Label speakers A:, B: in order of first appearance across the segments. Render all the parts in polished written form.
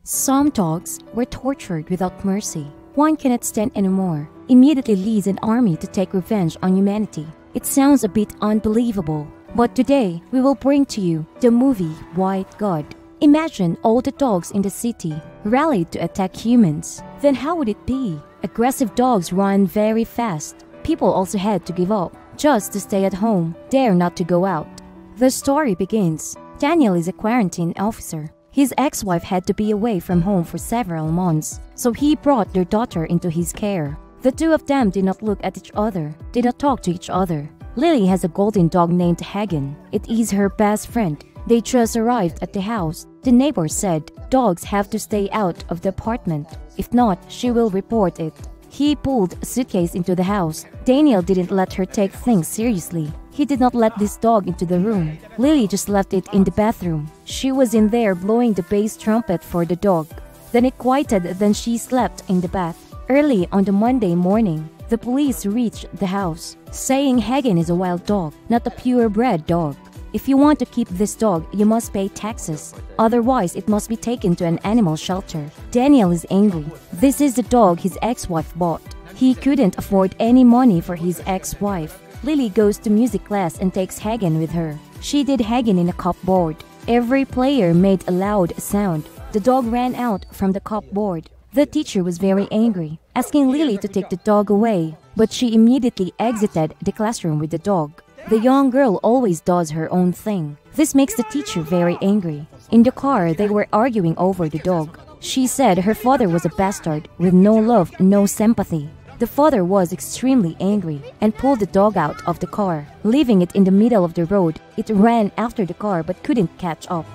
A: Some dogs were tortured without mercy. One cannot stand anymore, immediately leads an army to take revenge on humanity. It sounds a bit unbelievable, but today we will bring to you the movie White God. Imagine all the dogs in the city rallied to attack humans. Then how would it be? Aggressive dogs run very fast. People also had to give up, just to stay at home, dare not to go out. The story begins. Daniel is a quarantine officer. His ex-wife had to be away from home for several months, so he brought their daughter into his care. The two of them did not look at each other, did not talk to each other. Lily has a golden dog named Hagen. It is her best friend. They just arrived at the house. The neighbor said dogs have to stay out of the apartment. If not, she will report it. He pulled a suitcase into the house. Daniel didn't let her take things seriously. He did not let this dog into the room. Lily just left it in the bathroom. She was in there blowing the bass trumpet for the dog. Then it quieted, then she slept in the bath. Early on the Monday morning, the police reached the house, saying Hagen is a wild dog, not a purebred dog. If you want to keep this dog, you must pay taxes. Otherwise, it must be taken to an animal shelter. Daniel is angry. This is the dog his ex-wife bought. He couldn't afford any money for his ex-wife. Lily goes to music class and takes Hagen with her. She did Hagen in a cupboard. Every player made a loud sound. The dog ran out from the cupboard. The teacher was very angry, asking Lily to take the dog away, but she immediately exited the classroom with the dog. The young girl always does her own thing. This makes the teacher very angry. In the car, they were arguing over the dog. She said her father was a bastard with no love, no sympathy. The father was extremely angry and pulled the dog out of the car, leaving it in the middle of the road. It ran after the car but couldn't catch up.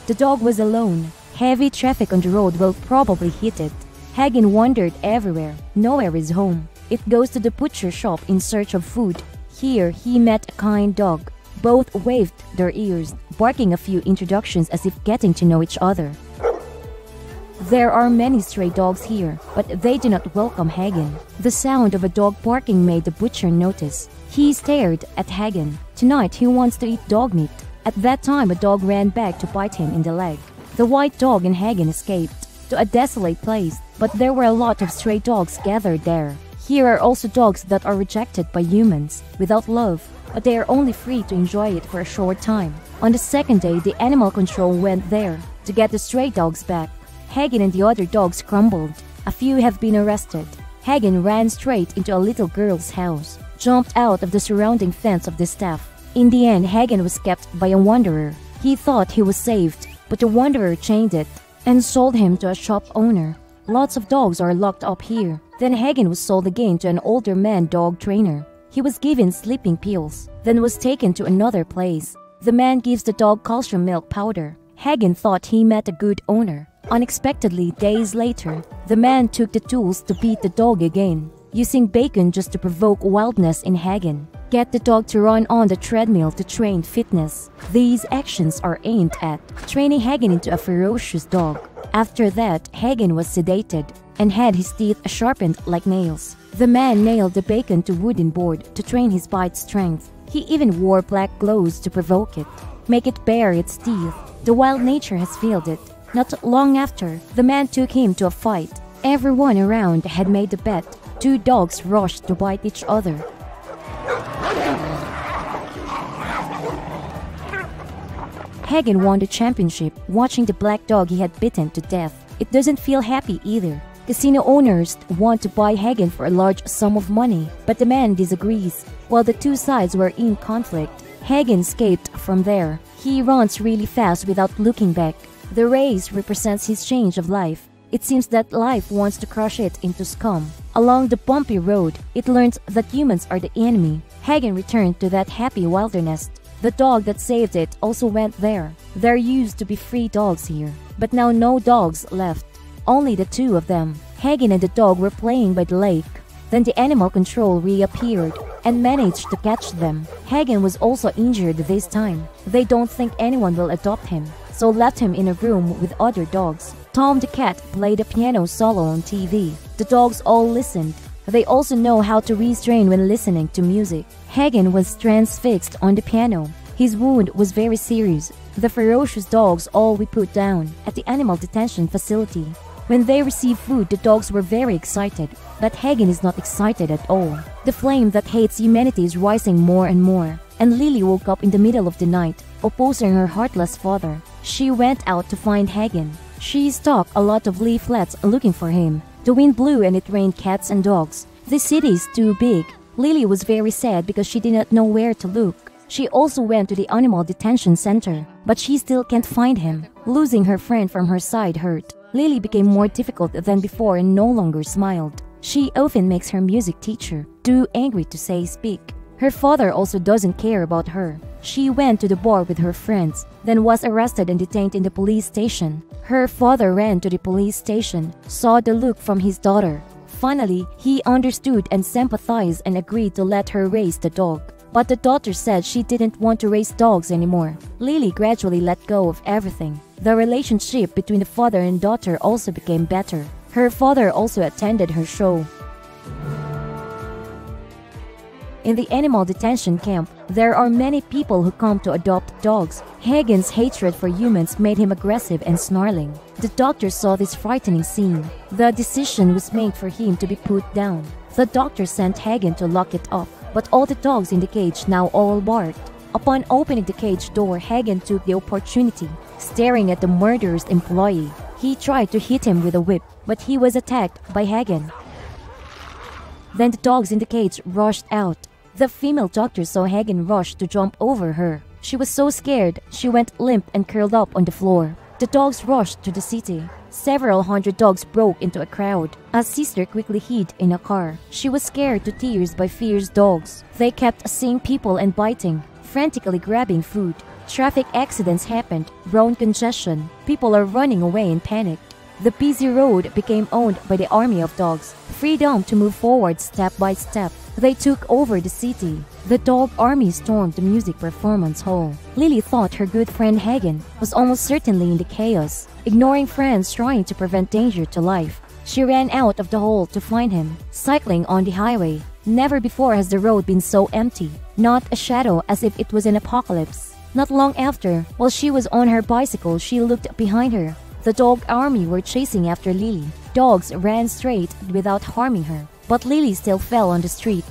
A: The dog was alone. Heavy traffic on the road will probably hit it. Hagen wandered everywhere. Nowhere is home. It goes to the butcher shop in search of food. Here, he met a kind dog. Both waved their ears, barking a few introductions as if getting to know each other. There are many stray dogs here, but they do not welcome Hagen. The sound of a dog barking made the butcher notice. He stared at Hagen. Tonight, he wants to eat dog meat. At that time, a dog ran back to bite him in the leg. The white dog and Hagen escaped to a desolate place, but there were a lot of stray dogs gathered there. Here are also dogs that are rejected by humans, without love, but they are only free to enjoy it for a short time. On the second day, the animal control went there to get the stray dogs back. Hagen and the other dogs crumbled. A few have been arrested. Hagen ran straight into a little girl's house, jumped out of the surrounding fence of the staff. In the end, Hagen was kept by a wanderer. He thought he was saved, but the wanderer chained it and sold him to a shop owner. Lots of dogs are locked up here. Then Hagen was sold again to an older man dog trainer. He was given sleeping pills, then was taken to another place. The man gives the dog calcium milk powder. Hagen thought he met a good owner. Unexpectedly, days later, the man took the tools to beat the dog again, using bacon just to provoke wildness in Hagen. Get the dog to run on the treadmill to train fitness. These actions are aimed at training Hagen into a ferocious dog. After that, Hagen was sedated and had his teeth sharpened like nails. The man nailed the bacon to wooden board to train his bite strength. He even wore black gloves to provoke it, make it bare its teeth. The wild nature has failed it. Not long after, the man took him to a fight. Everyone around had made a bet. Two dogs rushed to bite each other. Hagen won the championship, watching the black dog he had bitten to death. It doesn't feel happy either. Casino owners want to buy Hagen for a large sum of money, but the man disagrees. While the two sides were in conflict, Hagen escaped from there. He runs really fast without looking back. The race represents his change of life. It seems that life wants to crush it into scum. Along the bumpy road, it learns that humans are the enemy. Hagen returned to that happy wilderness. The dog that saved it also went there. There used to be 3 dogs here, but now no dogs left. Only the 2 of them. Hagen and the dog were playing by the lake. Then the animal control reappeared and managed to catch them. Hagen was also injured this time. They don't think anyone will adopt him, so left him in a room with other dogs. Tom the cat played a piano solo on TV. The dogs all listened. They also know how to restrain when listening to music. Hagen was transfixed on the piano. His wound was very serious. The ferocious dogs all we put down at the animal detention facility. When they received food, the dogs were very excited, but Hagen is not excited at all. The flame that hates humanity is rising more and more, and Lily woke up in the middle of the night, opposing her heartless father. She went out to find Hagen. She stalked a lot of leaflets looking for him. The wind blew and it rained cats and dogs. The city is too big. Lily was very sad because she did not know where to look. She also went to the animal detention center, but she still can't find him. Losing her friend from her side hurt. Lily became more difficult than before and no longer smiled. She often makes her music teacher too angry to say speak. Her father also doesn't care about her. She went to the bar with her friends, then was arrested and detained in the police station. Her father ran to the police station, saw the look from his daughter. Finally, he understood and sympathized and agreed to let her raise the dog. But the daughter said she didn't want to raise dogs anymore. Lily gradually let go of everything. The relationship between the father and daughter also became better. Her father also attended her show. In the animal detention camp, there are many people who come to adopt dogs. Hagen's hatred for humans made him aggressive and snarling. The doctor saw this frightening scene. The decision was made for him to be put down. The doctor sent Hagen to lock it up, but all the dogs in the cage now all barked. Upon opening the cage door, Hagen took the opportunity, staring at the murderous employee. He tried to hit him with a whip, but he was attacked by Hagen. Then the dogs in the cage rushed out. The female doctor saw Hagen rush to jump over her. She was so scared, she went limp and curled up on the floor. The dogs rushed to the city. Several hundred dogs broke into a crowd. A sister quickly hid in a car. She was scared to tears by fierce dogs. They kept seeing people and biting, frantically grabbing food. Traffic accidents happened, road congestion. People are running away in panic. The busy road became owned by the army of dogs. Freedom to move forward step by step. They took over the city. The dog army stormed the music performance hall. Lily thought her good friend Hagen was almost certainly in the chaos, ignoring friends trying to prevent danger to life. She ran out of the hall to find him, cycling on the highway. Never before has the road been so empty, not a shadow, as if it was an apocalypse. Not long after, while she was on her bicycle, she looked behind her. The dog army were chasing after Lily. Dogs ran straight without harming her, but Lily still fell on the street.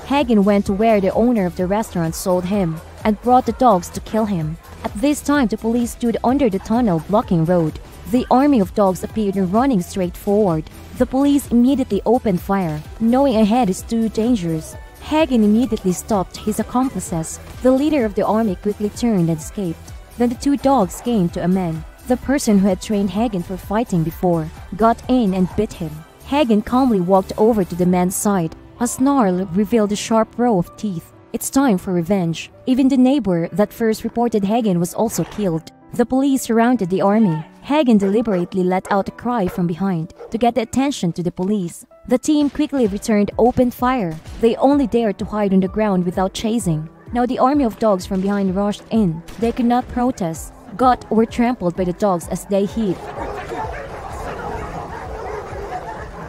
A: Hagen went to where the owner of the restaurant sold him and brought the dogs to kill him. At this time, the police stood under the tunnel blocking road. The army of dogs appeared running straight forward. The police immediately opened fire, knowing ahead is too dangerous. Hagen immediately stopped his accomplices. The leader of the army quickly turned and escaped. Then the two dogs came to a man. The person who had trained Hagen for fighting before got in and bit him. Hagen calmly walked over to the man's side. A snarl revealed a sharp row of teeth. It's time for revenge. Even the neighbor that first reported Hagen was also killed. The police surrounded the army. Hagen deliberately let out a cry from behind to get the attention to the police. The team quickly returned open fire. They only dared to hide on the ground without chasing. Now the army of dogs from behind rushed in. They could not protest, got or trampled by the dogs as they hid.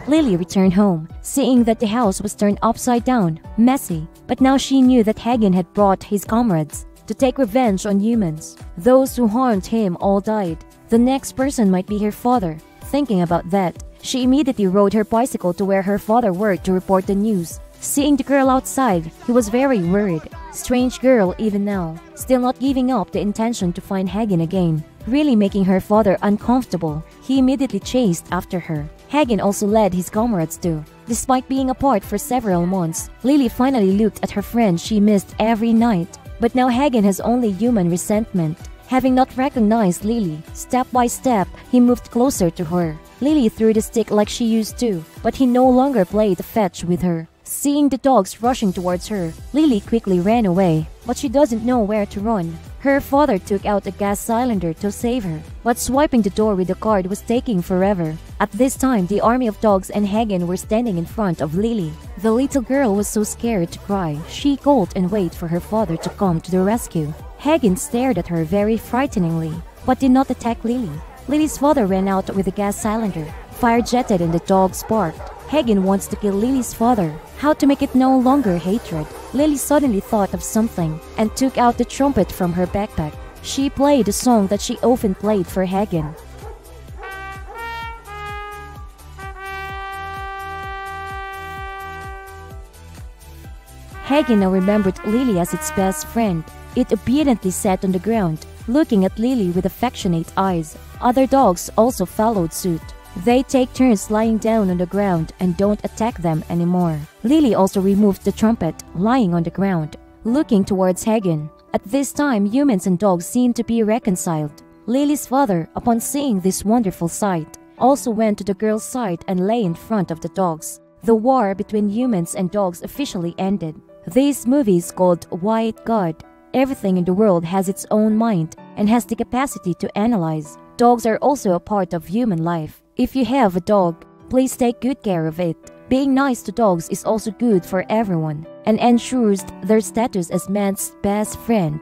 A: Lily returned home, seeing that the house was turned upside down, messy. But now she knew that Hagen had brought his comrades to take revenge on humans. Those who harmed him all died. The next person might be her father. Thinking about that, she immediately rode her bicycle to where her father worked to report the news. Seeing the girl outside, he was very worried. Strange girl even now, still not giving up the intention to find Hagen again, really making her father uncomfortable. He immediately chased after her. Hagen also led his comrades too. Despite being apart for several months, Lily finally looked at her friend she missed every night. But now Hagen has only human resentment. Having not recognized Lily, step by step, he moved closer to her. Lily threw the stick like she used to, but he no longer played fetch with her. Seeing the dogs rushing towards her, Lily quickly ran away, but she doesn't know where to run. Her father took out a gas cylinder to save her, but swiping the door with the card was taking forever. At this time, the army of dogs and Hagen were standing in front of Lily. The little girl was so scared to cry. She called and waited for her father to come to the rescue. Hagen stared at her very frighteningly, but did not attack Lily. Lily's father ran out with the gas cylinder. Fire jetted and the dogs barked. Hagen wants to kill Lily's father. How to make it no longer hatred? Lily suddenly thought of something and took out the trumpet from her backpack. She played a song that she often played for Hagen. Hagen now remembered Lily as its best friend. It obediently sat on the ground, looking at Lily with affectionate eyes. Other dogs also followed suit. They take turns lying down on the ground and don't attack them anymore. Lily also removed the trumpet, lying on the ground, looking towards Hagen. At this time, humans and dogs seemed to be reconciled. Lily's father, upon seeing this wonderful sight, also went to the girl's side and lay in front of the dogs. The war between humans and dogs officially ended. This movie is called White God. Everything in the world has its own mind and has the capacity to analyze. Dogs are also a part of human life. If you have a dog, please take good care of it. Being nice to dogs is also good for everyone and ensures their status as man's best friend.